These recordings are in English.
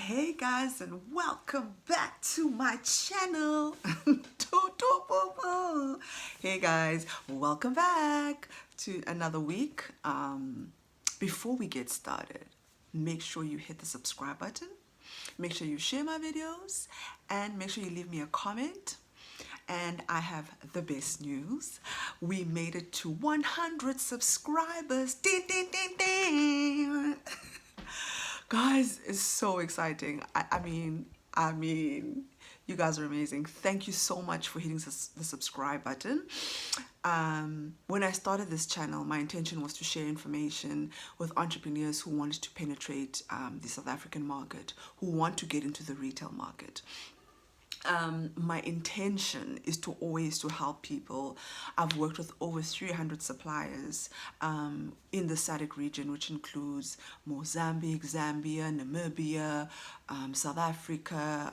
Hey guys, and welcome back to my channel. Hey guys, welcome back to another week. Before we get started, make sure you hit the subscribe button, make sure you share my videos, and make sure you leave me a comment. And I have the best news. We made it to 100 subscribers. Ding, ding, ding, ding. Guys, it's so exciting. I mean, you guys are amazing. Thank you so much for hitting the subscribe button. When I started this channel, my intention was to share information with entrepreneurs who wanted to penetrate the South African market, who want to get into the retail market. My intention is to always to help people. I've worked with over 300 suppliers in the SADC region, which includes Mozambique, Zambia, Namibia, South Africa,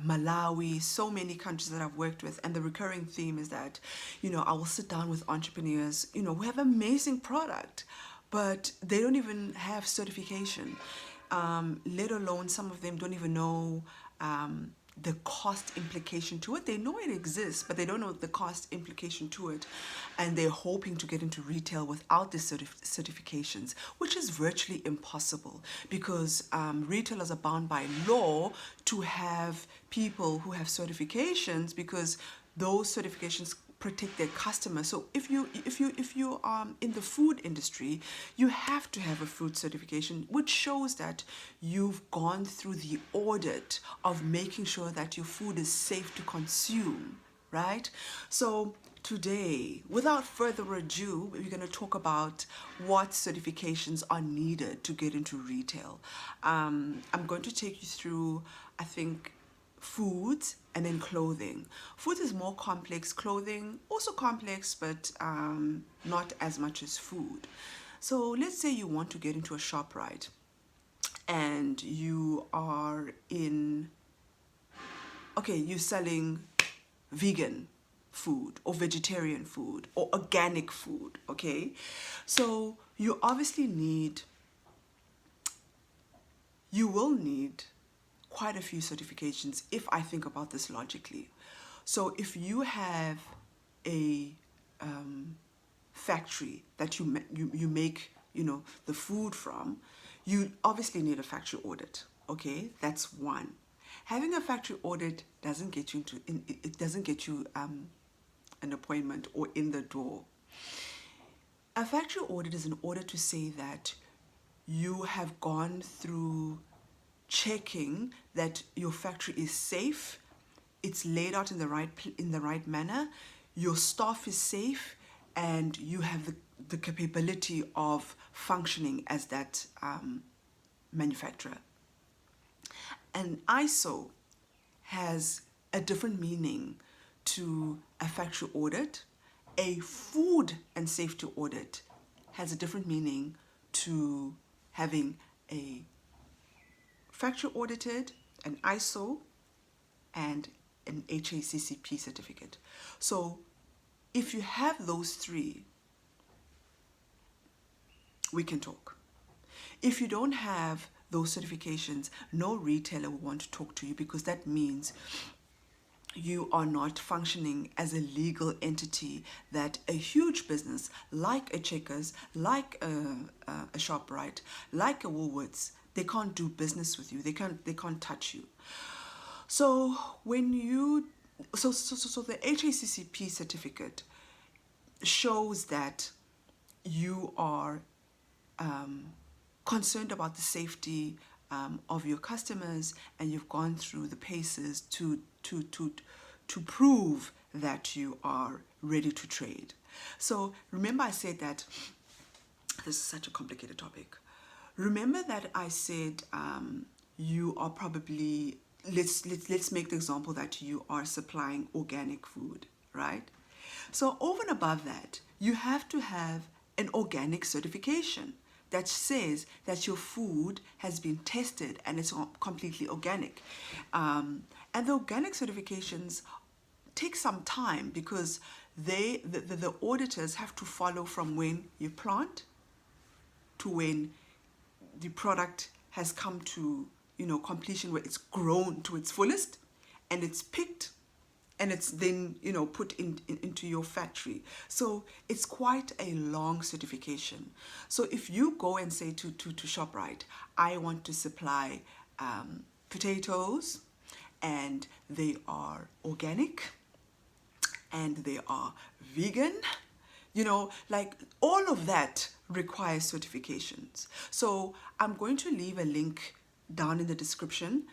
Malawi, so many countries that I've worked with. And the recurring theme is that, I will sit down with entrepreneurs, who have amazing product, but they don't even have certification. Let alone some of them don't even know the cost implication to it. They know it exists, but they don't know the cost implication to it. And they're hoping to get into retail without the certifications, which is virtually impossible because retailers are bound by law to have people who have certifications because those certifications protect their customers. So if you in the food industry, you have to have a food certification, which shows that you've gone through the audit of making sure that your food is safe to consume, right? So today, without further ado, we're going to talk about what certifications are needed to get into retail. I'm going to take you through, I think, foods and then clothing. Food is more complex, clothing also complex, but not as much as food. So let's say you want to get into a shop, right? And you are you're selling vegan food or vegetarian food or organic food, okay? So you obviously you will need quite a few certifications if I think about this logically. So if you have a factory that you make the food from, you obviously need a factory audit. Okay, that's one. Having a factory audit doesn't get you an appointment or in the door. A factory audit is an order to say that you have gone through checking that your factory is safe, it's laid out in the right manner, your staff is safe, and you have the capability of functioning as that manufacturer. And ISO has a different meaning to a factory audit. A food and safety audit has a different meaning to having a factory audited, an ISO, and an HACCP certificate. So if you have those three, we can talk. If you don't have those certifications, no retailer will want to talk to you because that means you are not functioning as a legal entity that a huge business like a Checkers, like a ShopRite, like a Woolworths, they can't do business with you. They can't touch you. So when you so the HACCP certificate shows that you are concerned about the safety of your customers, and you've gone through the paces to prove that you are ready to trade. So remember I said that this is such a complicated topic. Remember that I said you are probably, let's make the example that you are supplying organic food, right? So over and above that, you have to have an organic certification that says that your food has been tested and it's completely organic. And the organic certifications take some time because the auditors have to follow from when you plant to when the product has come to, completion, where it's grown to its fullest and it's picked and it's then, put into your factory. So it's quite a long certification. So if you go and say to ShopRite, I want to supply potatoes, and they are organic and they are vegan, like all of that requires certifications. So I'm going to leave a link down in the description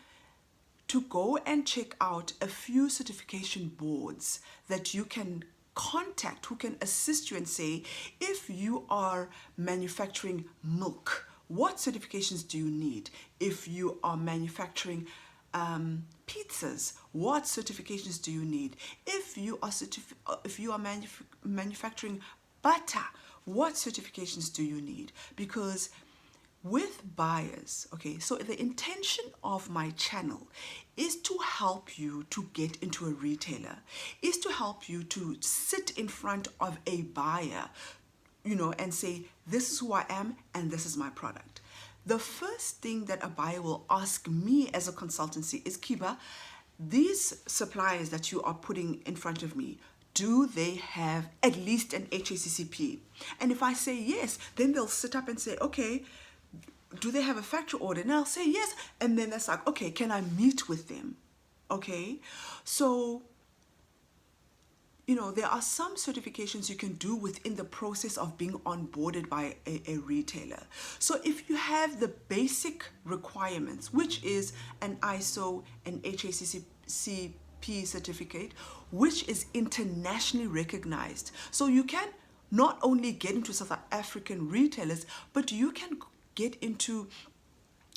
to go and check out a few certification boards that you can contact, who can assist you and say, if you are manufacturing milk, what certifications do you need? If you are manufacturing pizzas, what certifications do you need? If you are manufacturing butter, what certifications do you need? Because with buyers, okay, so the intention of my channel is to help you to get into a retailer, is to help you to sit in front of a buyer, and say, this is who I am and this is my product. The first thing that a buyer will ask me as a consultancy is, Kiba, these suppliers that you are putting in front of me, do they have at least an HACCP? And if I say yes, then they'll sit up and say, okay, do they have a factory audit? And I'll say yes. And then that's like, okay, can I meet with them? Okay. So, there are some certifications you can do within the process of being onboarded by a retailer. So if you have the basic requirements, which is an ISO, an HACCP certificate, which is internationally recognized. So you can not only get into South African retailers, but you can get into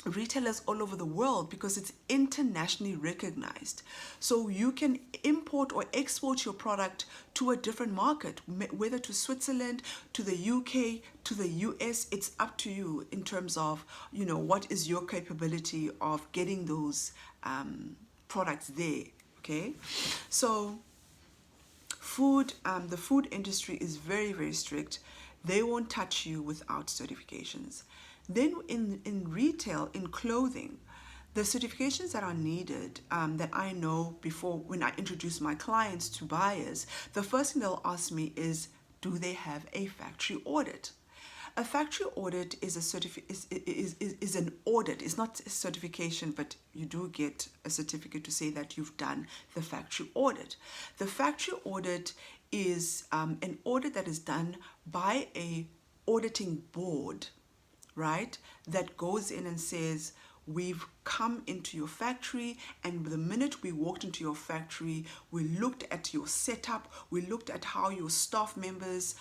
retailers all over the world because it's internationally recognized. So you can import or export your product to a different market, whether to Switzerland, to the UK, to the US. It's up to you in terms of, what is your capability of getting those products there. Okay, so the food industry is very, very strict. They won't touch you without certifications. Then in retail, in clothing, the certifications that are needed, that I know before when I introduce my clients to buyers, the first thing they'll ask me is, do they have a factory audit? A factory audit is is an audit. It's not a certification, but you do get a certificate to say that you've done the factory audit. The factory audit is an audit that is done by a auditing board, right, that goes in and says, we've come into your factory, and the minute we walked into your factory, we looked at your setup, we looked at how your staff members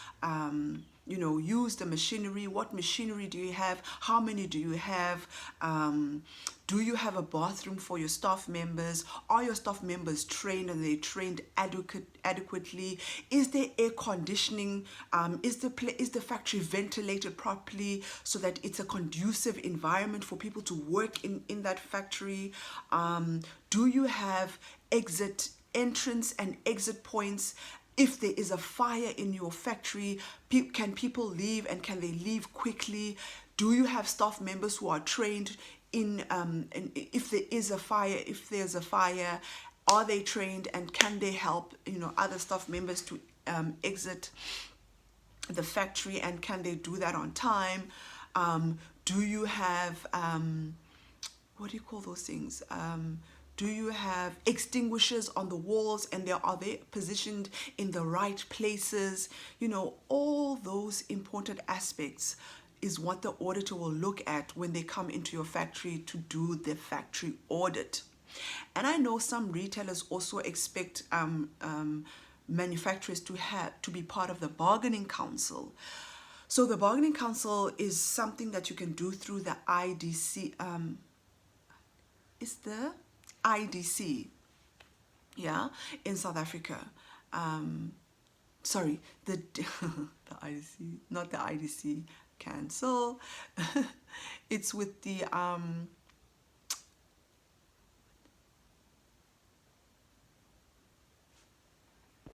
use the machinery. What machinery do you have? How many do you have? Do you have a bathroom for your staff members? Are your staff members trained, and they trained adequately? Is there air conditioning? Is the factory ventilated properly so that it's a conducive environment for people to work in that factory? Do you have entrance and exit points? If there is a fire in your factory, can people leave, and can they leave quickly? Do you have staff members who are trained in if there's a fire, are they trained, and can they help other staff members to exit the factory, and can they do that on time? Do you have what do you call those things? Do you have extinguishers on the walls, and are they positioned in the right places? All those important aspects is what the auditor will look at when they come into your factory to do the factory audit. And I know some retailers also expect manufacturers to be part of the bargaining council. So the bargaining council is something that you can do through the IDC. Is the IDC, yeah, in South Africa. Sorry, the IDC, not the IDC. Cancel. It's with the